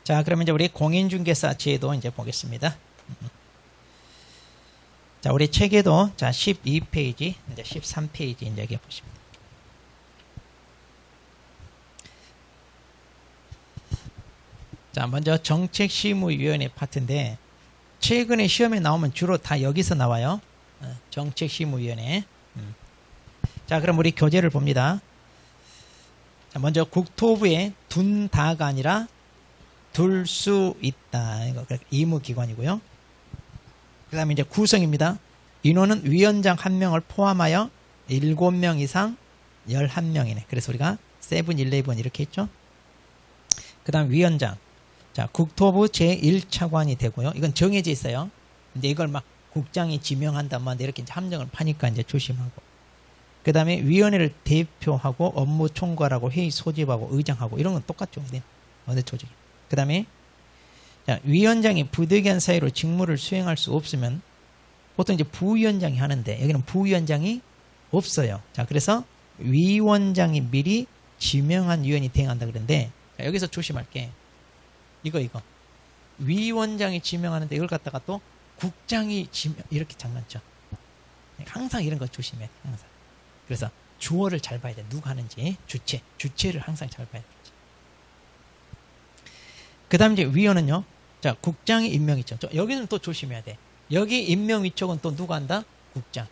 자, 그러면 이제 우리 공인중개사 제도 이제 보겠습니다. 자, 우리 책에도 자 12페이지, 이제 13페이지 이제 여기 보십니다. 자, 먼저 정책시무위원회 파트인데 최근에 시험에 나오면 주로 다 여기서 나와요. 정책시무위원회. 자, 그럼 우리 교재를 봅니다. 자, 먼저 국토부에 둔다가 아니라 둘 수 있다. 이거 의무기관이고요. 그 다음에 이제 구성입니다. 인원은 위원장 1명을 포함하여 7명 이상 11명이네. 그래서 우리가 세븐일레븐 이렇게 했죠. 그 다음 위원장. 자, 국토부 제1차관이 되고요. 이건 정해져 있어요. 근데 이걸 막 국장이 지명한다, 뭐 이렇게 이제 함정을 파니까 이제 조심하고. 그 다음에 위원회를 대표하고 업무 총괄하고 회의 소집하고 의장하고 이런 건 똑같죠. 어느 조직이. 그 다음에 위원장이 부득이한 사유로 직무를 수행할 수 없으면 보통 이제 부위원장이 하는데 여기는 부위원장이 없어요. 자, 그래서 위원장이 미리 지명한 위원이 대행한다 그러는데 자, 여기서 조심할 게 이거 위원장이 지명하는데 이걸 갖다가 또 국장이 지명 이렇게 장난쳐. 항상 이런 거 조심해. 항상. 그래서 주어를 잘 봐야 돼. 누가 하는지 주체를 항상 잘 봐야 돼. 그 다음 이제 위원은요. 자, 국장이 임명위촉. 여기는 또 조심해야 돼. 여기 임명위촉은 또 누가 한다? 국장.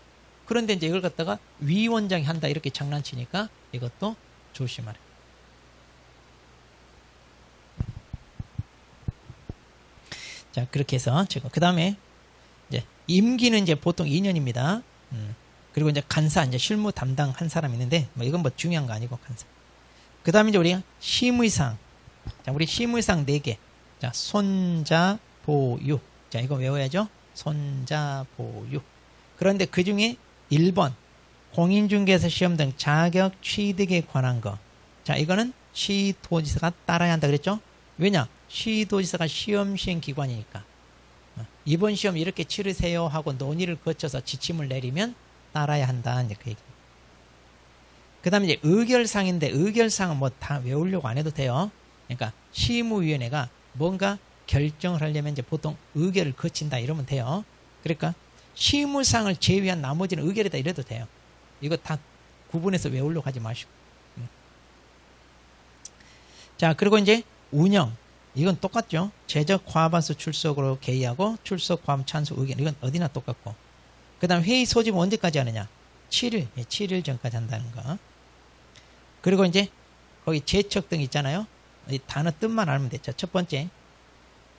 그런데 이제 이걸 갖다가 위원장이 한다 이렇게 장난치니까 이것도 조심하래. 자, 그렇게 해서 지금 그 다음에 이제 임기는 이제 보통 2년입니다. 그리고 이제 간사 이제 실무 담당 한 사람 있는데 뭐 이건 뭐 중요한 거 아니고 간사. 그 다음에 이제 우리가 심의상. 자, 우리 심의상 4개. 자, 손자 보유. 자, 이거 외워야죠. 손자 보유. 그런데 그 중에 1번 공인중개사 시험 등 자격 취득에 관한 거. 자, 이거는 시도지사가 따라야 한다 그랬죠. 왜냐? 시도지사가 시험 시행 기관이니까. 이번 시험 이렇게 치르세요 하고 논의를 거쳐서 지침을 내리면 따라야 한다. 이제 그 얘기. 그 다음에 이제 의결상인데 의결상은 뭐 다 외우려고 안 해도 돼요. 그러니까 시무위원회가 뭔가 결정을 하려면 이제 보통 의결을 거친다 이러면 돼요. 그러니까 시무상을 제외한 나머지는 의결이다 이래도 돼요. 이거 다 구분해서 외우려고 하지 마시고. 자, 그리고 이제 운영. 이건 똑같죠. 제적 과반수 출석으로 개의하고 출석 과반 찬수 의견. 이건 어디나 똑같고. 그 다음 회의 소집은 언제까지 하느냐? 7일. 7일 전까지 한다는 거. 그리고 이제 거기 제척 등 있잖아요. 이 단어 뜻만 알면 됐죠. 첫 번째.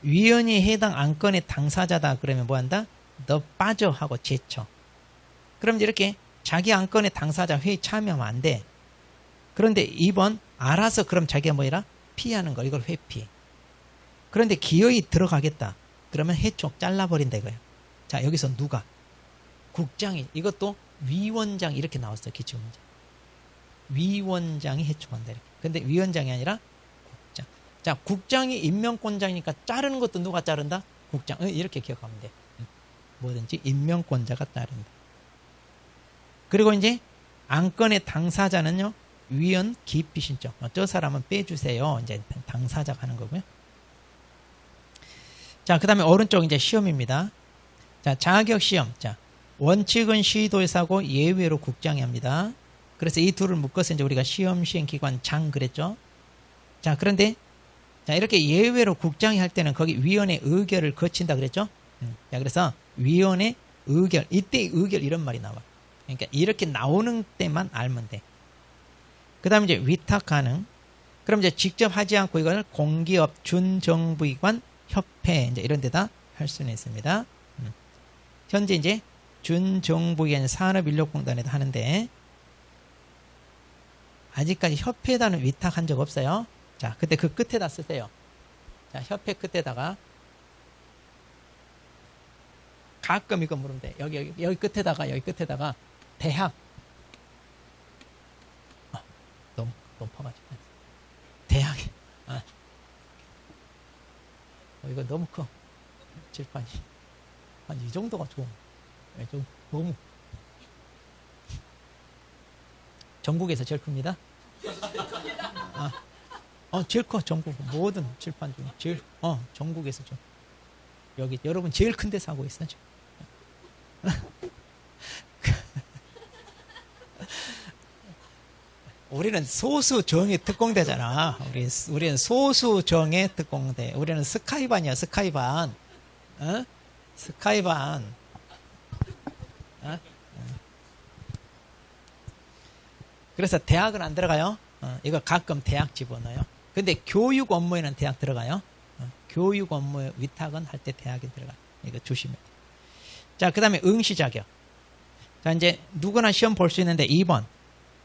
위원이 해당 안건의 당사자다 그러면 뭐 한다? 너 빠져 하고 제척. 그럼 이렇게 자기 안건의 당사자 회의 참여하면 안 돼. 그런데 2번 알아서 그럼 자기가 뭐라? 피하는 거. 이걸 회피. 그런데 기어이 들어가겠다. 그러면 해촉 잘라버린다 이거예요. 자, 여기서 누가? 국장이. 이것도 위원장 이렇게 나왔어요. 기출문제. 위원장이 해촉한다 이렇게. 근데 위원장이 아니라 국장. 자, 국장이 임명권자이니까 자르는 것도 누가 자른다? 국장. 이렇게 기억하면 돼. 뭐든지 임명권자가 자른다. 그리고 이제 안건의 당사자는요. 위원 기피 신청. 저 사람은 빼주세요. 이제 당사자가 하는 거고요. 자, 그 다음에 오른쪽 이제 시험입니다. 자, 자격 시험. 자, 원칙은 시도의사고 예외로 국장이 합니다. 그래서 이 둘을 묶어서 이제 우리가 시험 시행 기관 장 그랬죠. 자, 그런데 자, 이렇게 예외로 국장이 할 때는 거기 위원회 의결을 거친다 그랬죠. 자, 그래서 위원회 의결. 이때 의결 이런 말이 나와. 그러니까 이렇게 나오는 때만 알면 돼. 그 다음에 이제 위탁 가능. 그럼 이제 직접 하지 않고 이걸 공기업, 준정부기관, 협회 이제 이런 데다 할 수는 있습니다. 현재 이제 준정부기관 산업인력공단에도 하는데 아직까지 협회에다는 위탁한 적 없어요. 자, 그때 그 끝에다 쓰세요. 자, 협회 끝에다가 가끔 이거 물으면 돼. 여기 끝에다가 대학. 너무 높아가지고 대학. 이거 너무 커. 칠판이 한 이 정도가 좋아. 좀 너무 전국에서 제일 큽니다. 제일 커, 전국. 모든 칠판 중에. 제일, 전국에서 좀. 여기, 여러분 제일 큰 데서 하고 있어, 지금. 우리는 소수정의 특공대잖아. 우리는 소수정의 특공대. 우리는 스카이반이야, 스카이반. 스카이반. 그래서 대학은 안 들어가요. 이거 가끔 대학 집어넣어요. 근데 교육 업무에는 대학 들어가요. 교육 업무 위탁은 할 때 대학이 들어가요. 이거 조심해야 돼요. 자, 그 다음에 응시 자격. 자, 이제 누구나 시험 볼 수 있는데 2번.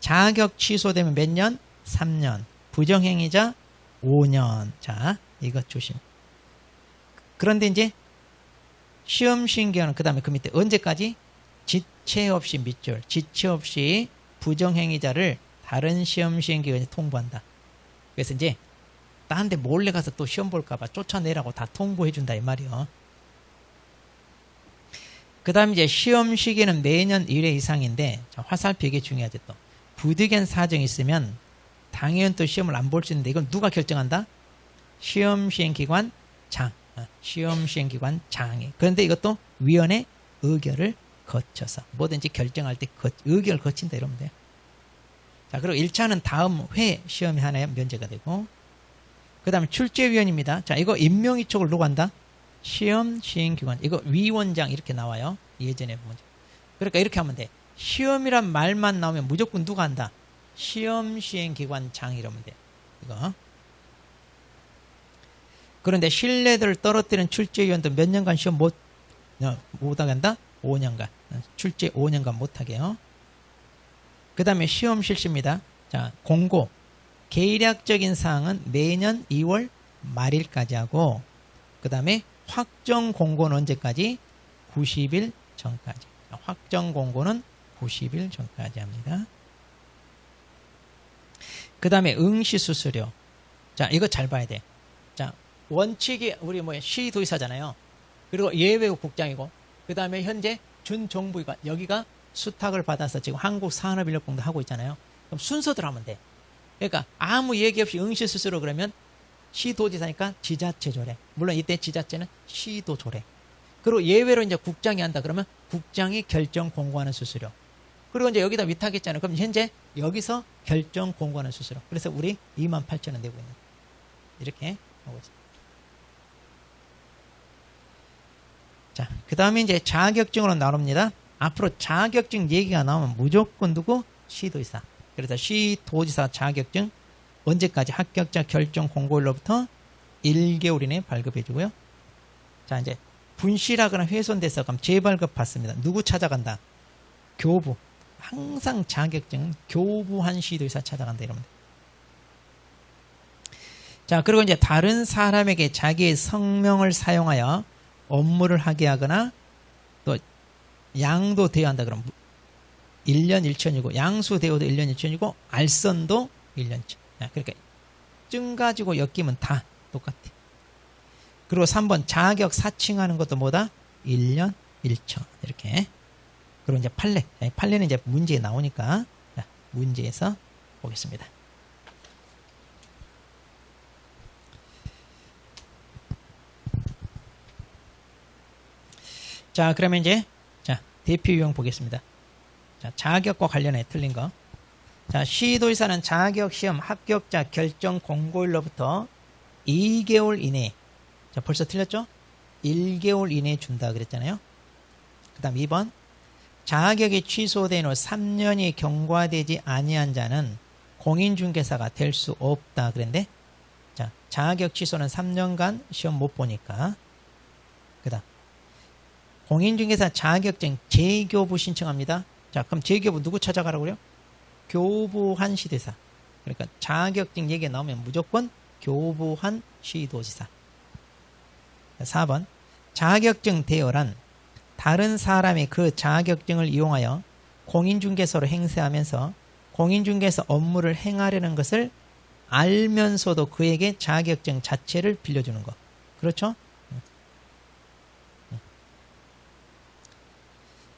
자격 취소되면 몇 년? 3년. 부정행위자 5년. 자, 이거 조심. 그런데 이제 시험 신기하는 그 다음에 그 밑에 언제까지? 지체 없이 밑줄. 지체 없이 부정행위자를 다른 시험 시행기관에 통보한다. 그래서 이제 딴 데 몰래 가서 또 시험 볼까봐 쫓아내라고 다 통보해준다 이 말이요. 그 다음 이제 시험 시기는 매년 1회 이상인데 화살표 이게 중요하지 또. 부득이한 사정이 있으면 당연히 또 시험을 안 볼 수 있는데 이건 누가 결정한다? 시험 시행기관 장. 시험 시행기관 장이. 그런데 이것도 위원회 의결을 거쳐서 뭐든지 결정할 때 의결을 거친다 이러면 돼요. 자, 그리고 1차는 다음 회 시험이 하나에 면제가 되고, 그 다음에 출제위원입니다. 자, 이거 임명위촉을 누가 한다? 시험 시행기관. 이거 위원장 이렇게 나와요. 예전에 보면. 그러니까 이렇게 하면 돼. 시험이란 말만 나오면 무조건 누가 한다? 시험 시행기관 장 이러면 돼. 이거. 그런데 신뢰도를 떨어뜨리는 출제위원도 몇 년간 시험 못하게 한다? 5년간. 출제 5년간 못하게요. 그 다음에 시험 실시입니다. 자, 공고. 계략적인 사항은 매년 2월 말일까지 하고, 그 다음에 확정 공고는 언제까지? 90일 전까지. 확정 공고는 90일 전까지 합니다. 그 다음에 응시 수수료. 자, 이거 잘 봐야 돼. 자, 원칙이 우리 시도의사잖아요. 그리고 예외국 국장이고, 그 다음에 현재 준정부기관, 여기가 수탁을 받아서 지금 한국산업인력공단 하고 있잖아요. 그럼 순서대로 하면 돼. 그러니까 아무 얘기 없이 응시 수수료 그러면 시도지사니까 지자체 조례. 물론 이때 지자체는 시도 조례. 그리고 예외로 이제 국장이 한다 그러면 국장이 결정 공고하는 수수료. 그리고 이제 여기다 위탁했잖아요. 그럼 현재 여기서 결정 공고하는 수수료. 그래서 우리 28,000원 내고 있는. 이렇게 하고 있습니다. 자, 그 다음에 이제 자격증으로 나옵니다. 앞으로 자격증 얘기가 나오면 무조건 누구? 시도지사. 그래서 시도지사 자격증 언제까지? 합격자 결정 공고일로부터 1개월 이내에 발급해 주고요. 자, 이제 분실하거나 훼손돼서 그럼 재발급 받습니다. 누구 찾아간다? 교부. 항상 자격증 교부한 시도지사 찾아간다 이러면 돼. 자, 그리고 이제 다른 사람에게 자기의 성명을 사용하여 업무를 하게 하거나 또 양도 대여한다 그러면 1년 1천이고 양수 대여도 1년 1천이고 알선도 1년 1천. 그러니까 증 가지고 엮이면 다 똑같아. 그리고 3번 자격 사칭하는 것도 뭐다? 1년 1천 이렇게. 그리고 이제 판례. 판례는 이제 문제에 나오니까 문제에서 보겠습니다. 자, 그러면 이제 대표 유형 보겠습니다. 자, 자격과 관련해 틀린 거. 자, 시도지사는 자격시험 합격자 결정 공고일로부터 2개월 이내. 자, 벌써 틀렸죠? 1개월 이내에 준다 그랬잖아요. 그 다음 2번. 자격이 취소된 후 3년이 경과되지 아니한 자는 공인중개사가 될 수 없다 그랬는데, 자, 자격 취소는 3년간 시험 못 보니까. 그 다음. 공인중개사 자격증 재교부 신청합니다. 자, 그럼 재교부 누구 찾아가라고 그래요? 교부한 시도지사. 그러니까 자격증 얘기 나오면 무조건 교부한 시도지사. 4번. 자격증 대여란 다른 사람이 그 자격증을 이용하여 공인중개사로 행세하면서 공인중개사 업무를 행하려는 것을 알면서도 그에게 자격증 자체를 빌려주는 것. 그렇죠?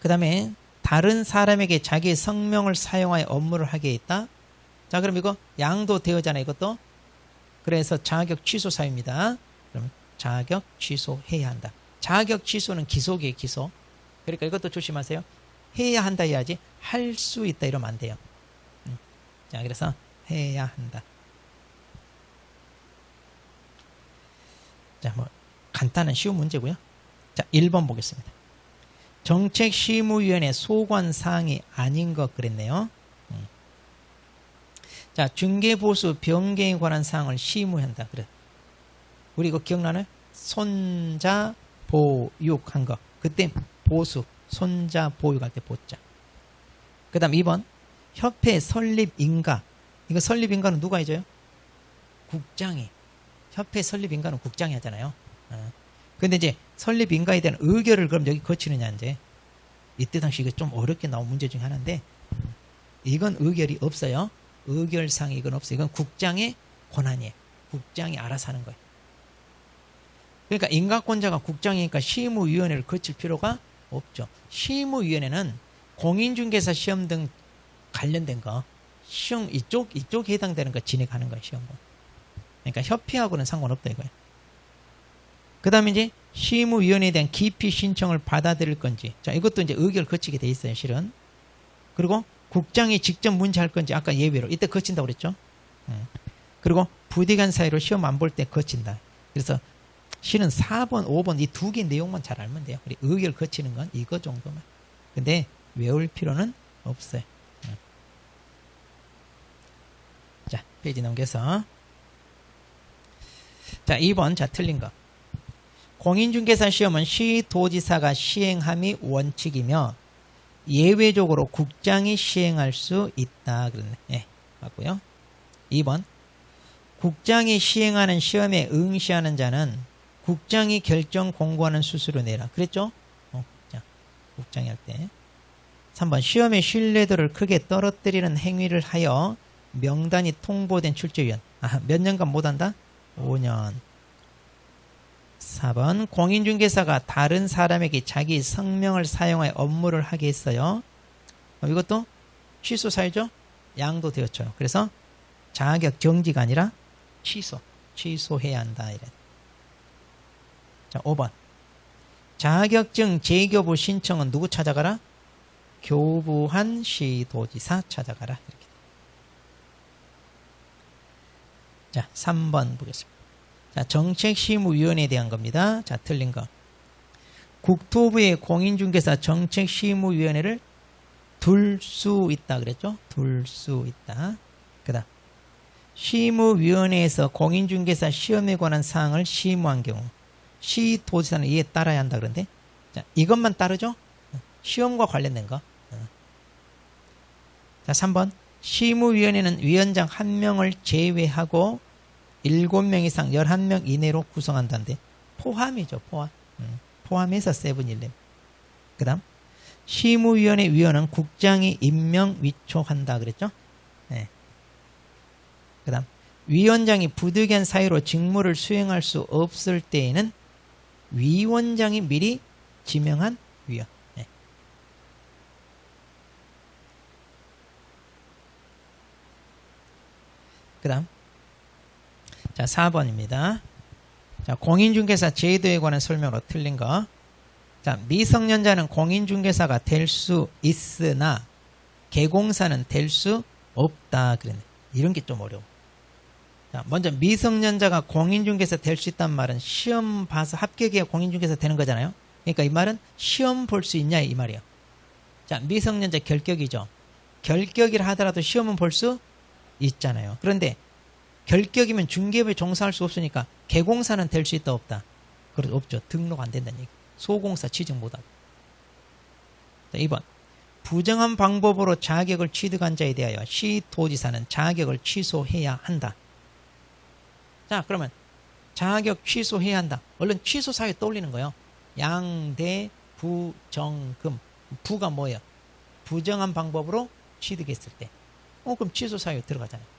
그 다음에 다른 사람에게 자기의 성명을 사용하여 업무를 하게 했다. 자, 그럼 이거 양도 대여잖아요. 이것도. 그래서 자격 취소 사유입니다. 그럼 자격 취소해야 한다. 자격 취소는 기소기에 기소. 그러니까 이것도 조심하세요. 해야 한다 해야지 할 수 있다 이러면 안 돼요. 자, 그래서 해야 한다. 자, 뭐 간단한 쉬운 문제고요. 자, 1번 보겠습니다. 정책심의위원회 소관사항이 아닌 것 그랬네요. 자, 중개보수 변경에 관한 사항을 심의한다. 그래. 우리 이거 기억나나요? 손자 보육한 거. 그때 보수, 손자 보육할 때 보자. 그 다음 2번. 협회 설립인가. 이거 설립인가는 누가 해줘요? 국장이. 협회 설립인가는 국장이 하잖아요. 근데 이제 설립인가에 대한 의결을 그럼 여기 거치느냐, 이제. 이때 당시 이게 좀 어렵게 나온 문제 중에 하나인데, 이건 의결이 없어요. 의결상이 이건 없어요. 이건 국장의 권한이에요. 국장이 알아서 하는 거예요. 그러니까 인가권자가 국장이니까 심의위원회를 거칠 필요가 없죠. 심의위원회는 공인중개사 시험 등 관련된 거, 시험 이쪽에 해당되는 거 진행하는 거예요, 시험은. 그러니까 협회하고는 상관없다 이거예요. 그 다음에 이제 심의위원회에 대한 기피 신청을 받아들일 건지, 자, 이것도 이제 의결 거치게 돼 있어요, 실은. 그리고 국장이 직접 문제할 건지, 아까 예외로 이때 거친다고 그랬죠. 그리고 부득이한 사유로 시험 안 볼 때 거친다. 그래서 실은 4번, 5번 이 두 개 내용만 잘 알면 돼요. 우리 의결 거치는 건 이거 정도만. 근데 외울 필요는 없어요. 자, 페이지 넘겨서. 자, 2번. 자, 틀린 거. 공인중개사 시험은 시도지사가 시행함이 원칙이며 예외적으로 국장이 시행할 수 있다. 그랬네. 네, 맞고요. 2번. 국장이 시행하는 시험에 응시하는 자는 국장이 결정 공고하는 수수료 내라. 그랬죠? 국장이 할 때. 3번. 시험의 신뢰도를 크게 떨어뜨리는 행위를 하여 명단이 통보된 출제위원. 몇 년간 못한다? 5년. 4번. 공인중개사가 다른 사람에게 자기 성명을 사용하여 업무를 하게 했어요. 이것도 취소 사유죠? 양도되었죠. 그래서 자격 정지가 아니라 취소해야 한다. 이래. 자, 5번. 자격증 재교부 신청은 누구 찾아가라? 교부한 시도지사 찾아가라. 이렇게. 자, 3번 보겠습니다. 자, 정책심의위원회에 대한 겁니다. 자, 틀린 거. 국토부의 공인중개사 정책심의위원회를 둘 수 있다 그랬죠? 둘 수 있다. 그 다음. 심의위원회에서 공인중개사 시험에 관한 사항을 심의한 경우 시도지사는 이에 따라야 한다 그런데, 자, 이것만 따르죠? 시험과 관련된 거. 자, 3번. 심의위원회는 위원장 1명을 제외하고 7명 이상 11명 이내로 구성한다는데 포함이죠. 포함해서 7-11. 그 다음 심의위원회 위원은 국장이 임명 위촉한다 그랬죠. 네. 그 다음 위원장이 부득이한 사유로 직무를 수행할 수 없을 때에는 위원장이 미리 지명한 위원. 네. 그 다음 자, 4번입니다. 자, 공인중개사 제도에 관한 설명으로 틀린 거. 자, 미성년자는 공인중개사가 될 수 있으나 개공사는 될 수 없다 그랬네. 이런 게 좀 어려워. 자, 먼저 미성년자가 공인중개사 될 수 있다는 말은 시험 봐서 합격해야 공인중개사 되는 거잖아요. 그러니까 이 말은 시험 볼 수 있냐 이 말이에요. 자, 미성년자 결격이죠. 결격이라 하더라도 시험은 볼 수 있잖아요. 그런데 결격이면 중개업에 종사할 수 없으니까 개공사는 될 수 있다 없다? 그래도 없죠. 등록 안 된다는 얘기. 소공사 취득 못하고. 자, 2번. 부정한 방법으로 자격을 취득한 자에 대하여 시도지사는 자격을 취소해야 한다. 자, 그러면 자격 취소해야 한다. 얼른 취소 사유 떠올리는 거예요. 양대 부정금. 부가 뭐예요? 부정한 방법으로 취득했을 때. 그럼 취소 사유 들어가잖아요.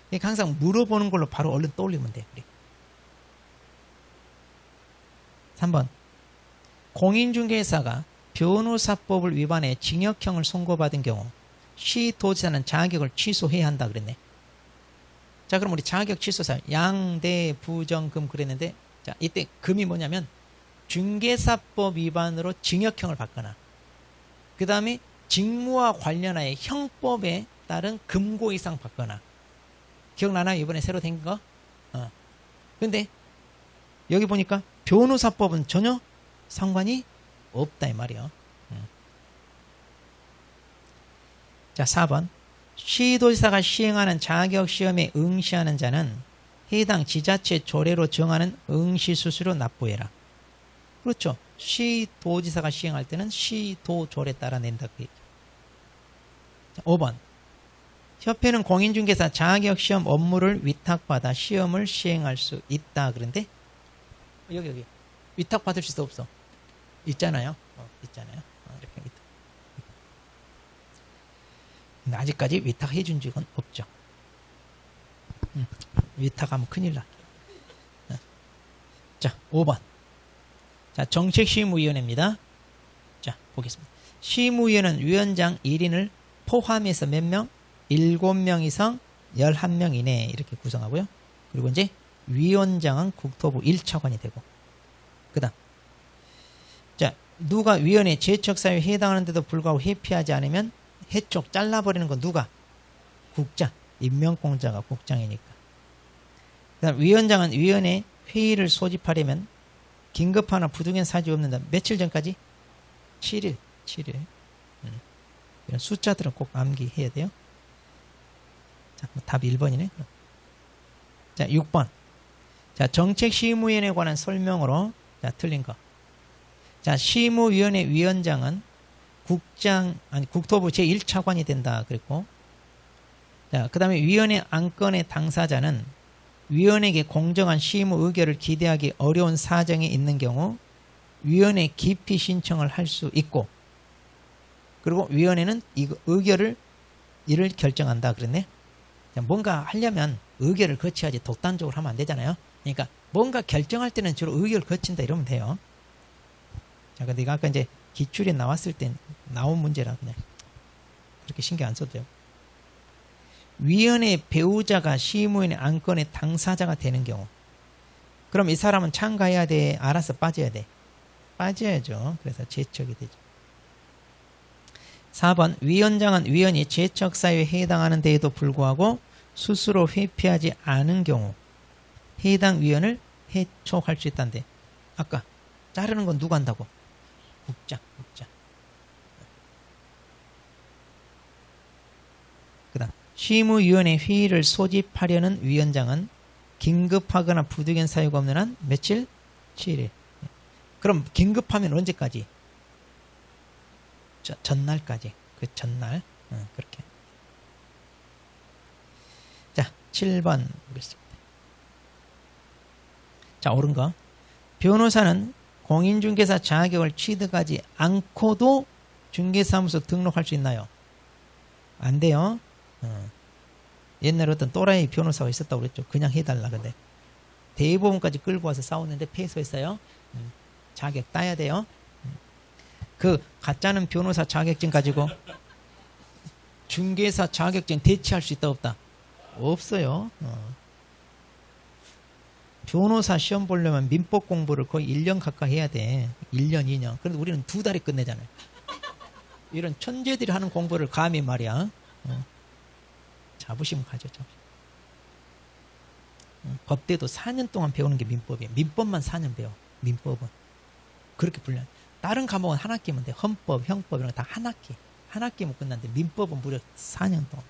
그러니까 항상 물어보는 걸로 바로 얼른 떠올리면 돼요. 우리. 3번. 공인중개사가 변호사법을 위반해 징역형을 선고받은 경우 시도지사는 자격을 취소해야 한다 그랬네. 자, 그럼 우리 자격 취소사유 양대 부정금 그랬는데, 자, 이때 금이 뭐냐면 중개사법 위반으로 징역형을 받거나, 그 다음에 직무와 관련하여 형법에 따른 금고 이상 받거나. 기억나나요? 이번에 새로 생긴 거? 근데 여기 보니까 변호사법은 전혀 상관이 없다 이 말이에요. 자, 4번. 시도지사가 시행하는 자격시험에 응시하는 자는 해당 지자체 조례로 정하는 응시수수료 납부해라. 그렇죠. 시도지사가 시행할 때는 시도조례 따라 낸다. 그 얘기. 자, 5번. 협회는 공인중개사 자격시험 업무를 위탁받아 시험을 시행할 수 있다. 그런데 여기 위탁받을 수 있어 없어? 있잖아요. 있잖아요. 이렇게 위탁. 근데 아직까지 위탁해 준 적은 없죠. 위탁하면 큰일 나. 자, 5번. 자, 정책시무위원회입니다. 자, 보겠습니다. 시무위원은 위원장 1인을 포함해서 몇 명? 7명 이상 11명 이내 이렇게 구성하고요. 그리고 이제 위원장은 국토부 1차관이 되고, 그 다음, 자, 누가 위원회 제척사유에 해당하는데도 불구하고 회피하지 않으면 해촉 잘라버리는 건 누가? 국장. 임명공자가 국장이니까. 그 다음, 위원장은 위원회 회의를 소집하려면 긴급하나 부득이한 사정이 없는다. 며칠 전까지? 7일. 이런 숫자들은 꼭 암기해야 돼요. 자, 답 1번이네. 자, 6번. 자, 정책시무위원회에 관한 설명으로, 자, 틀린 거. 자, 시무위원회 위원장은 국토부 제1차관이 된다. 그랬고, 자, 그 다음에 위원회 안건의 당사자는 위원에게 공정한 시무 의결을 기대하기 어려운 사정이 있는 경우 위원회 기피 신청을 할 수 있고, 그리고 위원회는 이 의결을 이를 결정한다. 그랬네. 뭔가 하려면 의결을 거쳐야지 독단적으로 하면 안 되잖아요. 그러니까 뭔가 결정할 때는 주로 의결을 거친다 이러면 돼요. 자, 근데 이거 아까 이제 기출에 나왔을 때 나온 문제라 그냥 그렇게 신경 안 써도 돼요. 위원회 배우자가 시무위원회 안건의 당사자가 되는 경우, 그럼 이 사람은 참가해야 돼? 알아서 빠져야 돼? 빠져야죠. 그래서 제척이 되죠. 4번. 위원장은 위원이 제척 사유에 해당하는 데에도 불구하고 스스로 회피하지 않은 경우 해당 위원을 해촉할 수 있다는데, 아까 자르는 건 누가 한다고? 국장. 그 다음, 시무위원회 회의를 소집하려는 위원장은 긴급하거나 부득이한 사유가 없는 한 며칠? 7일. 그럼 긴급하면 언제까지? 전날까지. 그 전날. 그렇게. 자, 7번 보겠습니다. 자, 옳은 거. 변호사는 공인중개사 자격을 취득하지 않고도 중개사무소 등록할 수 있나요? 안 돼요. 옛날에 어떤 또라이 변호사가 있었다고 그랬죠. 그냥 해달라. 근데 대법원까지 끌고 와서 싸웠는데 패소했어요. 자격 따야 돼요. 그 가짜는 변호사 자격증 가지고 중개사 자격증 대체할 수 있다 없다? 없어요. 변호사 시험 보려면 민법 공부를 거의 1년 가까이 해야 돼. 1년, 2년. 그런데 우리는 2달에 끝내잖아요. 이런 천재들이 하는 공부를 감히 말이야. 자부심 가져. 법대도 4년 동안 배우는 게 민법이에요. 민법만 4년 배워. 민법은. 그렇게 분량. 다른 과목은 한 학기면 돼. 헌법, 형법 이런 거 다 한 학기. 한 학기면 끝났는데 민법은 무려 4년 동안.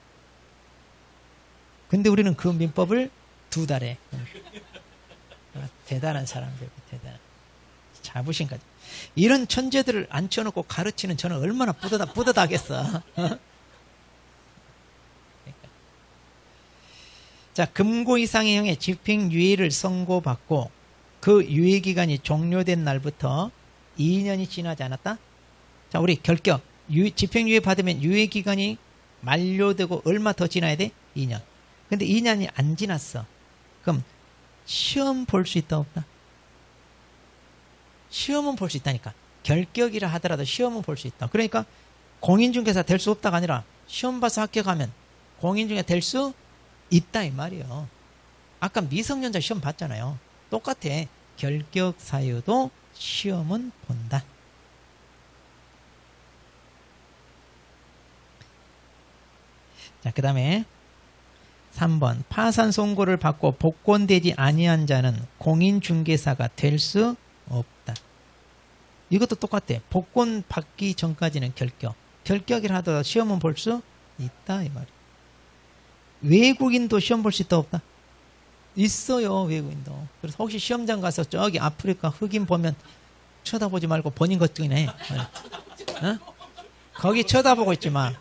근데 우리는 그 민법을 2달에. 대단한 사람들. 대단한. 자부심 가져. 이런 천재들을 앉혀놓고 가르치는 저는 얼마나 뿌듯하겠어. 자, 금고 이상의 형의 집행유예를 선고받고 그 유예기간이 종료된 날부터 2년이 지나지 않았다? 자, 우리 결격. 집행유예 받으면 유예기간이 만료되고 얼마 더 지나야 돼? 2년. 근데 2년이 안 지났어. 그럼 시험 볼 수 있다 없다? 시험은 볼 수 있다니까. 결격이라 하더라도 시험은 볼 수 있다. 그러니까 공인중개사 될 수 없다가 아니라 시험 봐서 합격하면 공인중개사 될 수 있다 이 말이에요. 아까 미성년자 시험 봤잖아요. 똑같아. 결격 사유도 시험은 본다. 자, 그 다음에 3번 파산 선고를 받고 복권되지 아니한 자는 공인중개사가 될 수 없다. 이것도 똑같아. 복권 받기 전까지는 결격. 결격이라 하더라도 시험은 볼 수 있다 이 말이야. 외국인도 시험 볼 수 있다 없다? 있어요, 외국인도. 그래서 혹시 시험장 가서 저기 아프리카 흑인 보면 쳐다보지 말고 본인 걱정이네. 어? 거기 쳐다보고 있지 마.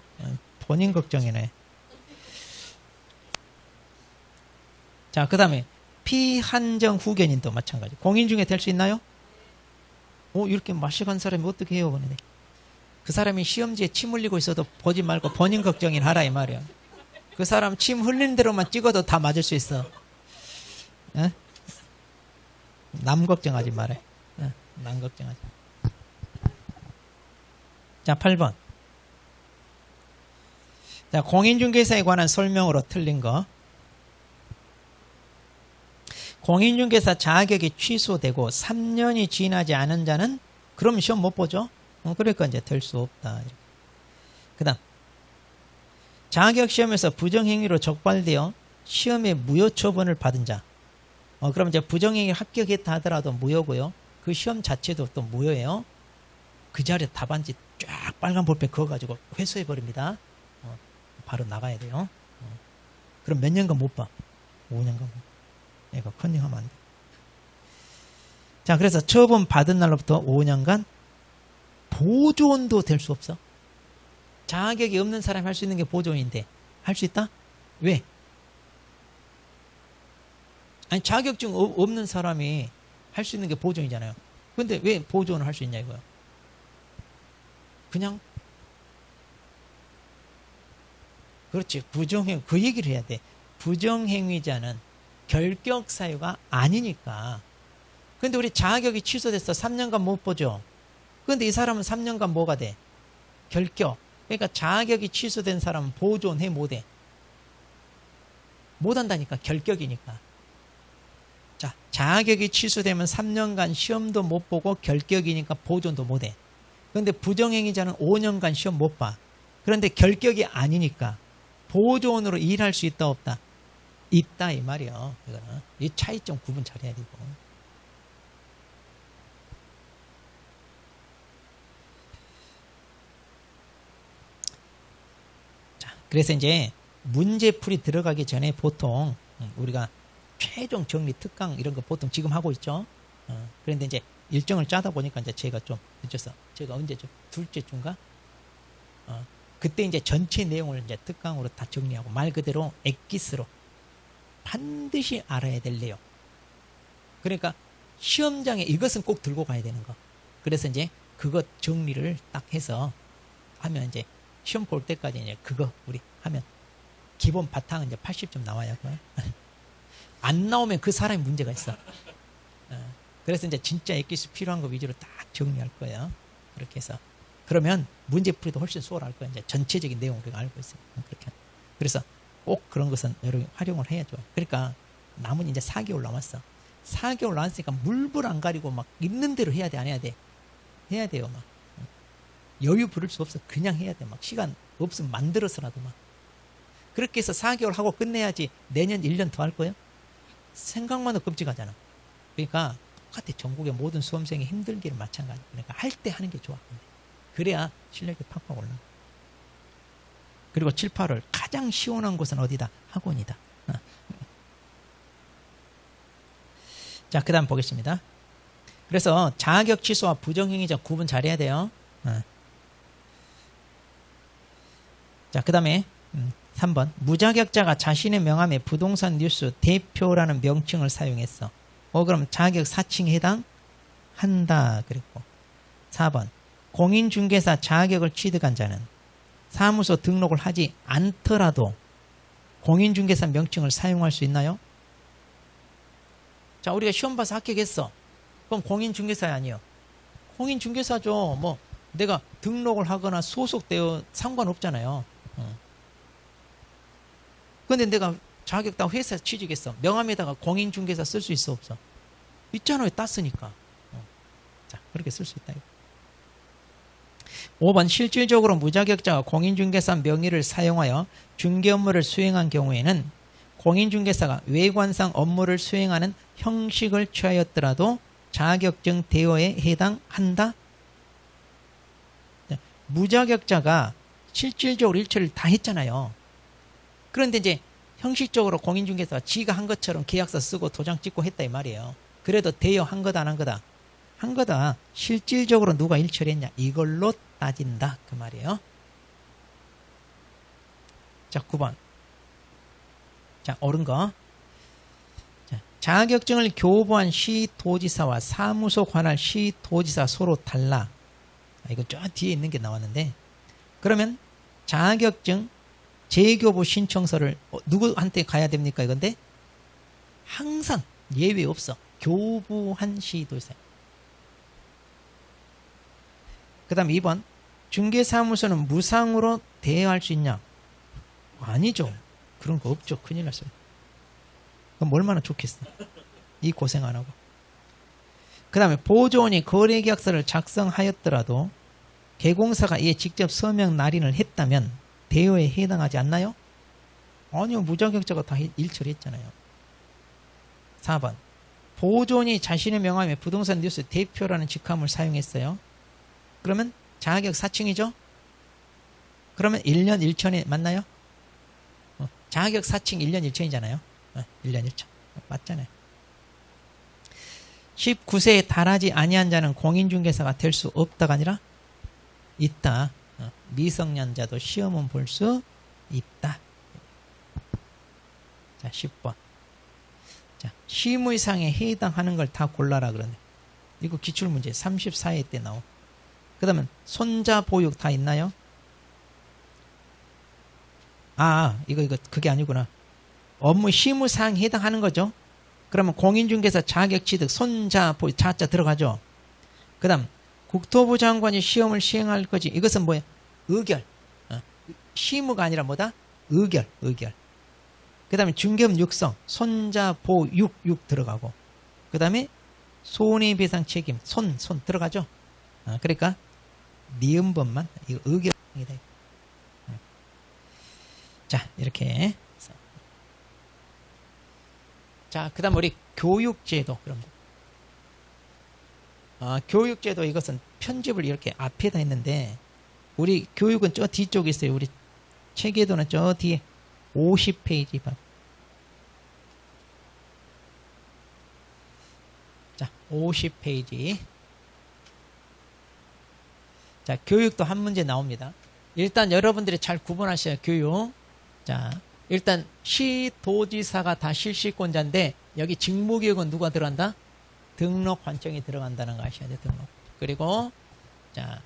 본인 걱정이네. 자, 그 다음에 피한정 후견인도 마찬가지. 공인중개 될 수 있나요? 이렇게 마시간 사람이 어떻게 해요? 보네. 그 사람이 시험지에 침 흘리고 있어도 보지 말고 본인 걱정인 하라 이 말이야. 그 사람 침 흘리는 대로만 찍어도 다 맞을 수 있어. 에? 남 걱정하지 말해. 남 걱정하지. 자, 8번. 자, 공인중개사에 관한 설명으로 틀린 거. 공인중개사 자격이 취소되고 3년이 지나지 않은 자는 그럼 시험 못 보죠? 그러니까 이제 될 수 없다. 그 다음 자격시험에서 부정행위로 적발되어 시험에 무효 처분을 받은 자. 그럼 이제 부정행위 합격했다 하더라도 무효고요. 그 시험 자체도 또 무효예요. 그 자리에 답안지 쫙 빨간 볼펜 그어가지고 회수해버립니다. 바로 나가야 돼요. 그럼 몇 년간 못 봐? 5년간 못 봐. 얘가 컨닝하면 안 돼. 자, 그래서 처분 받은 날로부터 5년간 보존도 될 수 없어. 자격이 없는 사람이 할 수 있는 게 보존인데 할 수 있다? 왜? 아니 자격증 없는 사람이 할 수 있는 게 보존이잖아요. 근데 왜 보존을 할 수 있냐 이거야. 그냥 그렇지. 부정행위 그 얘기를 해야 돼. 부정행위자는 결격 사유가 아니니까. 근데 우리 자격이 취소됐어. 3년간 못 보죠. 근데 이 사람은 3년간 뭐가 돼? 결격. 그러니까 자격이 취소된 사람은 보존해 못해? 못한다니까. 결격이니까. 자, 자격이 취소되면 3년간 시험도 못 보고 결격이니까 보존도 못해. 그런데 부정행위자는 5년간 시험 못 봐. 그런데 결격이 아니니까 보존으로 일할 수 있다 없다? 있다 이 말이요. 이거는 이 차이점 구분 잘해야 되고. 자, 그래서 이제 문제풀이 들어가기 전에 보통 우리가 최종 정리 특강 이런 거 보통 지금 하고 있죠. 그런데 이제 일정을 짜다 보니까 이제 제가 좀 늦었어. 제가 언제죠? 둘째 주인가? 그때 이제 전체 내용을 이제 특강으로 다 정리하고 말 그대로 엑기스로 반드시 알아야 될 내용. 그러니까 시험장에 이것은 꼭 들고 가야 되는 거. 그래서 이제 그것 정리를 딱 해서 하면 이제 시험 볼 때까지 이제 그거 우리 하면 기본 바탕은 이제 80점 나와요. 안 나오면 그 사람이 문제가 있어. 그래서 이제 진짜 엑기스 필요한 거 위주로 딱 정리할 거예요. 그렇게 해서. 그러면 문제풀이도 훨씬 수월할 거예요. 이제 전체적인 내용을 우리가 알고 있어요. 그렇게. 그래서 꼭 그런 것은 여러분 활용을 해야죠. 그러니까 남은 이제 4개월 남았어. 4개월 남았으니까 물불 안 가리고 막 있는 대로 해야 돼, 안 해야 돼? 해야 돼요, 막. 여유 부릴 수 없어. 그냥 해야 돼. 막 시간 없으면 만들어서라도 막. 그렇게 해서 4개월 하고 끝내야지 내년 1년 더 할 거예요? 생각만 해도 끔찍하잖아. 그러니까 똑같아. 전국의 모든 수험생이 힘들기를 마찬가지. 그러니까 할 때 하는 게 좋아. 그래야 실력이 팍팍 올라. 그리고 7, 8월 가장 시원한 곳은 어디다? 학원이다. 자, 그 다음 보겠습니다. 그래서 자격 취소와 부정행위자 구분 잘해야 돼요. 자, 그 다음에 3번 무자격자가 자신의 명함에 부동산 뉴스 대표라는 명칭을 사용했어. 그럼 자격 사칭에 해당한다. 그랬고 4번 공인중개사 자격을 취득한 자는 사무소 등록을 하지 않더라도 공인중개사 명칭을 사용할 수 있나요? 자, 우리가 시험 봐서 합격했어. 그럼 공인중개사야 아니요? 공인중개사죠. 뭐 내가 등록을 하거나 소속되어 상관없잖아요. 근데 내가 자격 따고 회사에서 취직했어. 명함에다가 공인중개사 쓸 수 있어 없어? 있잖아요. 땄으니까. 자, 그렇게 쓸 수 있다. 5번 실질적으로 무자격자가 공인중개사 명의를 사용하여 중개 업무를 수행한 경우에는 공인중개사가 외관상 업무를 수행하는 형식을 취하였더라도 자격증 대여에 해당한다. 무자격자가 실질적으로 일처리를 다 했잖아요. 그런데 이제 형식적으로 공인중개사가 지가 한 것처럼 계약서 쓰고 도장 찍고 했다 이 말이에요. 그래도 대여한 거다 안 한 거다? 한 거다. 실질적으로 누가 일처리했냐 이걸로 따진다 그 말이에요. 자 9번. 자 옳은 거. 자, 자격증을 교부한 시도지사와 사무소 관할 시도지사 서로 달라. 이거 저 뒤에 있는 게 나왔는데 그러면 자격증 재교부 신청서를 누구한테 가야 됩니까 이건데 항상 예외 없어. 교부한 시도지사. 그 다음 2번 중개사무소는 무상으로 대여할 수 있냐? 아니죠. 그런 거 없죠. 큰일 났어요. 그럼 얼마나 좋겠어. 이 고생 안 하고. 그 다음에 보조원이 거래계약서를 작성하였더라도 개공사가 이에 직접 서명 날인을 했다면 대여에 해당하지 않나요? 아니요. 무자격자가 다 일처리했잖아요. 4번 보조원이 자신의 명함에 부동산 뉴스 대표라는 직함을 사용했어요. 그러면 자격 사칭이죠? 그러면 1년 1천에 맞나요? 자격 사칭 1년 1천이잖아요. 1년 1천. 맞잖아요. 19세에 달하지 아니한 자는 공인중개사가 될 수 없다가 아니라 있다. 미성년자도 시험은 볼 수 있다. 자, 10번. 자, 심의상에 해당하는 걸 다 골라라 그러네. 이거 기출문제 34회 때 나오. 그 다음에 손자 보육 다 있나요? 이거 그게 아니구나. 업무 심의사항에 해당하는 거죠. 그러면 공인중개사 자격 취득 손자 보육 자자 들어가죠. 그 다음 국토부 장관이 시험을 시행할 거지. 이것은 뭐야? 의결. 심의가 아니라 뭐다? 의결. 그 다음에 중개업 육성 손자 보육 들어가고 그 다음에 손해배상 책임 손 들어가죠. 그러니까 니은법만 이거 의결이다. 자 이렇게. 자 그다음 우리 교육제도. 그럼 교육제도 이것은 편집을 이렇게 앞에다 했는데 우리 교육은 저 뒤쪽에 있어요. 우리 체계도는 저 뒤에 50페이지 봐. 자 50페이지. 자, 교육도 한 문제 나옵니다. 일단 여러분들이 잘 구분하셔야 교육. 자, 일단 시도지사가 다 실시권자인데 여기 직무교육은 누가 들어간다? 등록 관청이 들어간다는 거 아셔야 돼요. 등록. 그리고 자,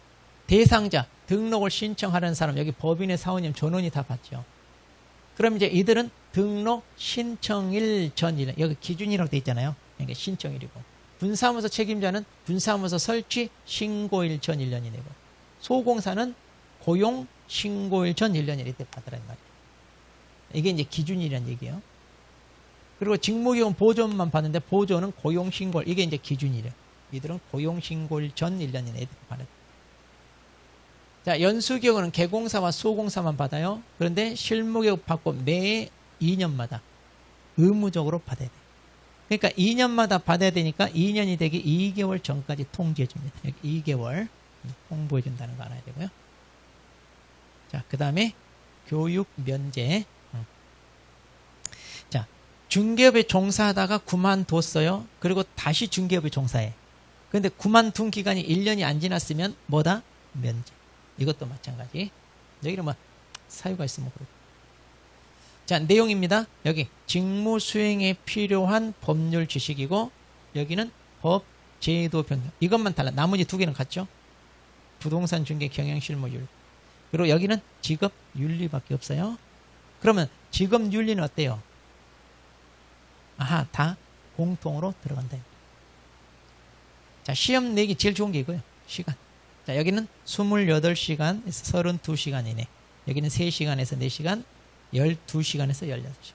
대상자 등록을 신청하는 사람 여기 법인의 사원님 전원이 다 받죠. 그럼 이제 이들은 등록 신청일 전일 여기 기준이라고 돼 있잖아요. 그러니까 신청일이고 분사무소 책임자는 분사무소 설치 신고일 전 1년이 되고 소공사는 고용 신고일 전 1년이 이때 받으라는 말이에요. 이게 이제 기준이라는 얘기예요. 그리고 직무교육은 보조만 받는데 보조는 고용 신고일 이게 이제 기준이래요. 이들은 고용 신고일 전 1년이 이때 받아요. 자, 연수교육은 개공사와 소공사만 받아요. 그런데 실무교육 받고 매 2년마다 의무적으로 받아야 돼요. 그러니까 2년마다 받아야 되니까 2년이 되기 2개월 전까지 통지해 줍니다. 여기 2개월 홍보해 준다는 거 알아야 되고요. 자, 그 다음에 교육 면제. 자, 중개업에 종사하다가 그만뒀어요. 그리고 다시 중개업에 종사해. 그런데 그만둔 기간이 1년이 안 지났으면 뭐다? 면제. 이것도 마찬가지. 여기는 뭐 사유가 있으면 그렇고. 자, 내용입니다. 여기 직무 수행에 필요한 법률 지식이고 여기는 법, 제도 변경. 이것만 달라. 나머지 두 개는 같죠? 부동산 중개 경영 실무율. 그리고 여기는 직업 윤리밖에 없어요. 그러면 직업 윤리는 어때요? 다 공통으로 들어간다. 자, 시험 내기 제일 좋은 게 이거예요. 시간. 자, 여기는 28시간에서 32시간 이내. 여기는 3시간에서 4시간, 12시간에서 16시간.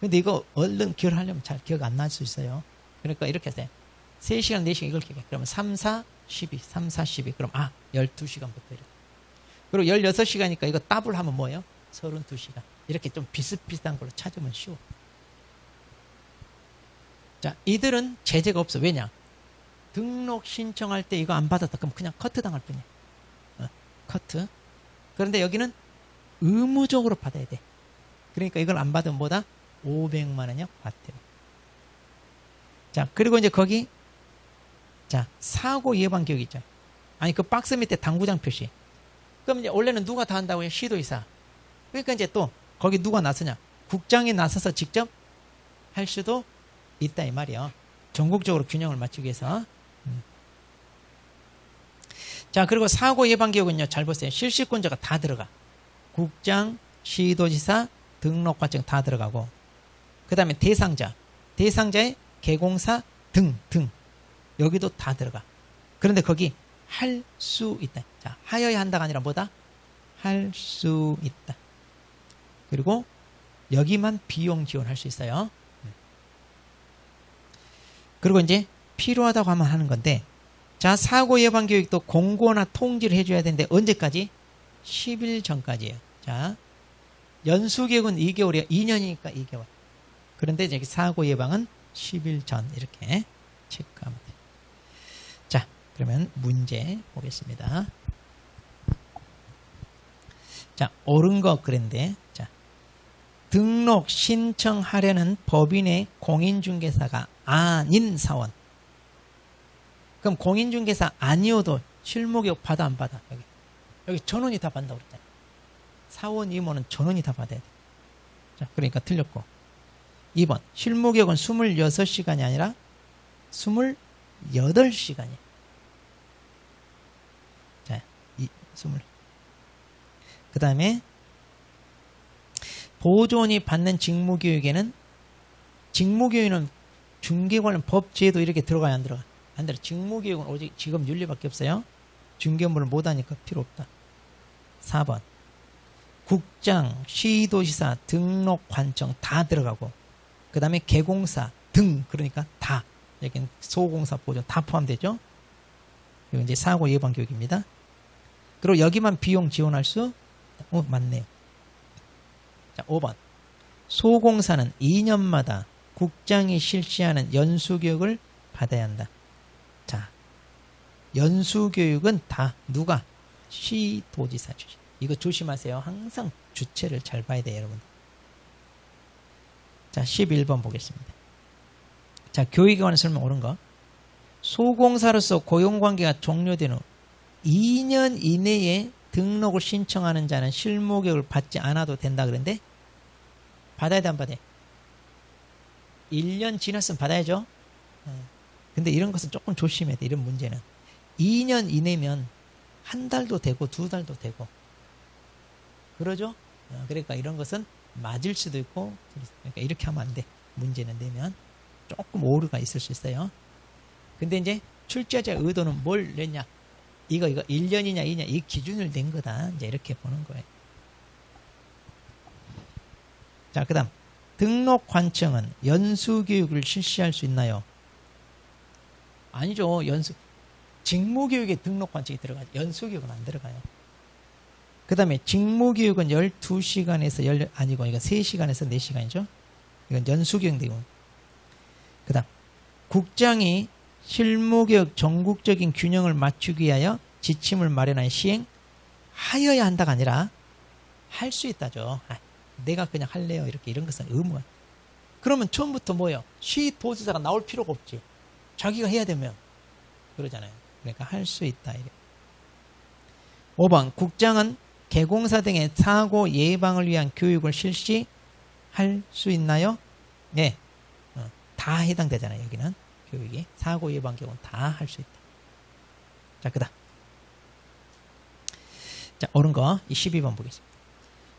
근데 이거 얼른 기억하려면 잘 기억 안 날 수 있어요. 그러니까 이렇게 하세요. 3시간, 4시간 이걸 기억해. 그러면 3, 4, 12, 3, 4, 12. 그럼 12시간부터 이렇게. 그리고 16시간이니까 이거 더블 하면 뭐예요? 32시간. 이렇게 좀 비슷비슷한 걸로 찾으면 쉬워. 자, 이들은 제재가 없어. 왜냐? 등록 신청할 때 이거 안 받았다. 그럼 그냥 커트 당할 뿐이야. 커트. 그런데 여기는 의무적으로 받아야 돼. 그러니까 이걸 안 받으면 뭐다? 500만 원이요? 과태료. 자, 그리고 이제 거기, 자, 사고 예방 교육 있죠. 아니, 그 박스 밑에 당구장 표시. 그럼 이제 원래는 누가 다 한다고요? 시도의사. 그러니까 이제 또, 거기 누가 나서냐? 국장이 나서서 직접 할 수도 있다, 이 말이요. 전국적으로 균형을 맞추기 위해서. 자, 그리고 사고 예방 교육은요, 잘 보세요. 실시권자가 다 들어가. 국장, 시도지사, 등록관청 다 들어가고, 그 다음에 대상자의 개공사 등 여기도 다 들어가. 그런데 거기 할 수 있다. 자, 하여야 한다가 아니라 뭐다? 할 수 있다. 그리고 여기만 비용 지원할 수 있어요. 그리고 이제 필요하다고 하면 하는 건데, 자, 사고 예방 교육도 공고나 통지를 해줘야 되는데 언제까지? 10일 전까지예요. 자, 연수 교육은 2개월이에요. 2년이니까 2개월. 그런데 여기 사고 예방은 10일 전 이렇게 체크하면 돼요. 자, 그러면 문제 보겠습니다. 자, 옳은 거 그런데, 자, 등록 신청하려는 법인의 공인중개사가 아닌 사원. 그럼 공인중개사 아니어도 실무교육 받아 안 받아? 여기 전원이 다 받는다고 그랬잖아요. 사원 임원은 전원이 다 받아야 돼. 자, 그러니까 틀렸고. 2번 실무교육은 26시간이 아니라 28시간이에요. 자, 그 다음에 보조원이 받는 직무교육에는 직무교육은 중개관련 법제도 이렇게 들어가야 안 들어가? 안 들어. 직무교육은 오직 지금 윤리밖에 없어요. 중개업무를 못하니까 필요 없다. 4번 국장, 시도지사, 등록관청 다 들어가고, 그 다음에 개공사 등, 그러니까 다. 여기는 소공사 보조 다 포함되죠. 이거 이제 사고 예방 교육입니다. 그리고 여기만 비용 지원할 수, 맞네요. 자, 5번. 소공사는 2년마다 국장이 실시하는 연수교육을 받아야 한다. 자, 연수교육은 다 누가? 시도지사 주시. 이거 조심하세요. 항상 주체를 잘 봐야 돼요, 여러분. 자, 11번 보겠습니다. 자, 교육에 관한 설명 옳은 거. 소공사로서 고용관계가 종료된 후 2년 이내에 등록을 신청하는 자는 실무교육을 받지 않아도 된다 그런데 받아야 돼, 안 받아야 돼? 1년 지났으면 받아야죠. 근데 이런 것은 조금 조심해야 돼, 이런 문제는. 2년 이내면 한 달도 되고 두 달도 되고 그러죠? 그러니까 이런 것은 맞을 수도 있고, 그러니까 이렇게 하면 안 돼. 문제는 내면 조금 오류가 있을 수 있어요. 근데 이제 출제자의 의도는 뭘 냈냐? 이거 1년이냐 2냐 이 기준을 낸 거다. 이제 이렇게 보는 거예요. 자, 그 다음 등록관청은 연수교육을 실시할 수 있나요? 아니죠. 직무교육에 등록관청이 들어가죠. 연수교육은 안 들어가요. 그 다음에 직무교육은 12시간에서 아니고 이거 3시간에서 4시간이죠. 이건 연수교육 내용. 그 다음 국장이 실무교육 전국적인 균형을 맞추기 위하여 지침을 마련하여 시행하여야 한다가 아니라 할 수 있다죠. 내가 그냥 할래요. 이런 것은 의무야. 그러면 처음부터 뭐예요? 시도지사가 나올 필요가 없지. 자기가 해야 되면 그러잖아요. 그러니까 할 수 있다. 이래. 5번 국장은 개공사 등의 사고 예방을 위한 교육을 실시할 수 있나요? 네. 다 해당되잖아요. 여기는 교육이. 사고 예방 교육은 다 할 수 있다. 자, 그 다음. 자, 옳은 거 12번 보겠습니다.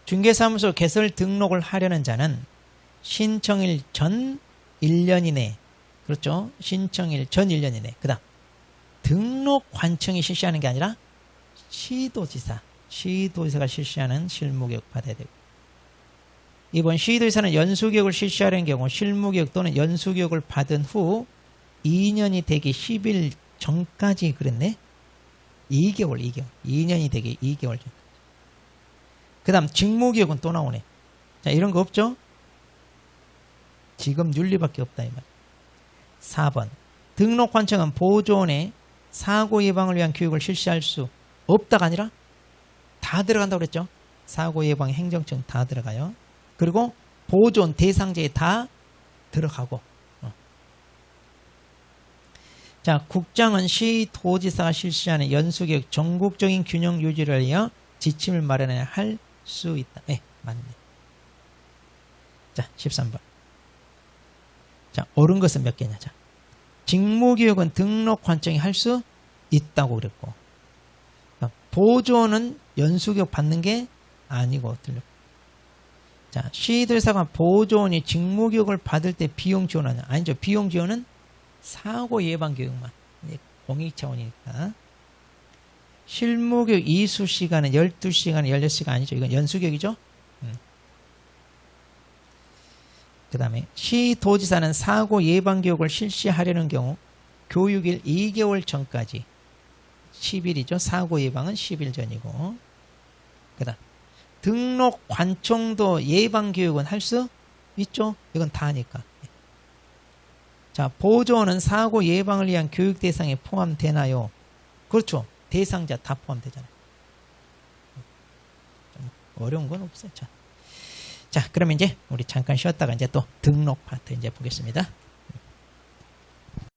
중개사무소 개설 등록을 하려는 자는 신청일 전 1년 이내, 그렇죠? 신청일 전 1년 이내. 그 다음 등록관청이 실시하는 게 아니라 시도지사가 실시하는 실무교육 받아야 되고, 2번 시도에서는 연수교육을 실시하려는 경우 실무교육 또는 연수교육을 받은 후 2년이 되기 10일 전까지 그랬네. 2개월. 2년이 되기 2개월 전. 그 다음 직무교육은 또 나오네. 자, 이런 거 없죠? 지금 윤리밖에 없다 이 말. 4번 등록관청은 보조원의 사고 예방을 위한 교육을 실시할 수 없다가 아니라 다 들어간다고 그랬죠. 사고 예방 행정청 다 들어가요. 그리고 보조원 대상자에 다 들어가고. 자, 국장은 시도지사가 실시하는 연수교육 전국적인 균형 유지를 위하여 지침을 마련해야 할 수 있다. 네, 맞네. 자, 13번. 자, 옳은 것은 몇 개냐. 자, 직무교육은 등록관청이 할 수 있다고 그랬고, 보조는 연수교육 받는 게 아니고, 자, 시도지사가 보조원이 직무교육을 받을 때 비용 지원하냐. 아니죠. 비용 지원은 사고 예방 교육만. 공익 차원이니까. 실무교육 이수 시간은 12시간, 16시간 아니죠. 이건 연수교육이죠. 그 다음에 시도지사는 사고 예방 교육을 실시하려는 경우 교육일 2개월 전까지 10일이죠. 사고 예방은 10일 전이고. 그 다음 등록 관청도 예방 교육은 할 수 있죠. 이건 다 하니까. 자, 보조원은 사고 예방을 위한 교육 대상에 포함되나요? 그렇죠. 대상자 다 포함되잖아요. 좀 어려운 건 없어요. 자, 그러면 이제 우리 잠깐 쉬었다가 이제 또 등록 파트 이제 보겠습니다.